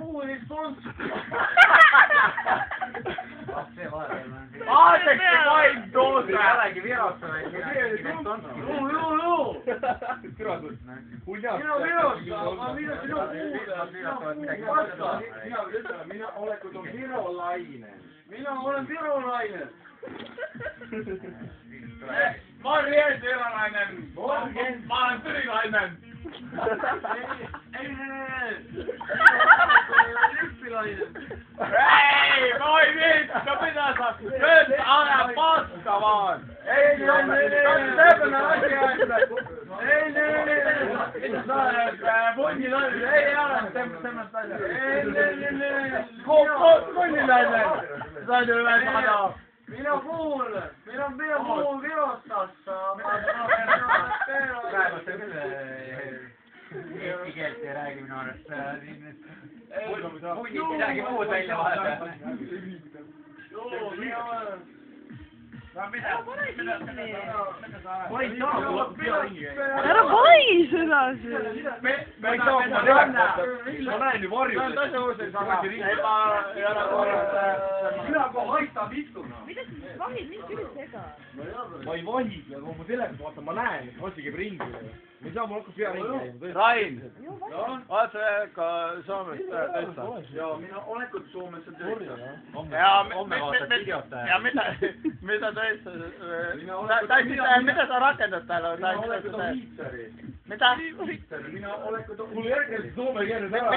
puhunin sonst. Vaadake vaid toode! Ei olegi virostavaid, Joo. Mina Virosta, aga mida sinu puhul? Mina olekut on virolainen. Minä olen virolainen. Mä oon riesvirolainen! Mä oon tyrilainen! Ei. Lippilainen. Ei! Voi vittu! Mitä sä? Nyt älä paska vaan! Ei. Semmonen asia, että... Ei. Mitä sä olet? Punnilainen! Ei ole semmoista asiaa! Ei. Punnilainen! Sä hyvä sanoa! Minä puhun Virostassa. Praegu küll eesti keelt ei räägi minu arust. Punnid midagi muud välja vahepeal. Joo, minä olen. Ära vai sedasi! Ma näen ju varjus. Mina kohe haistab istuna. Mida sa siis vahid mind küll sega? Ma ei vahigi, aga ma telefon vaatan, ma näen, et Ossi käib ringi. Me ei saa, mul hakkab pea ringi käima. Rain! Vaata sa ka Soomest tõsta. Joo, minä olenko Suomessa töissä? Ja mitä töissä? Mitä sä rakennat täällä? Minä olenko Viitsari. Mitä? Minä olenko Mulla järgelt Soome keeles ära.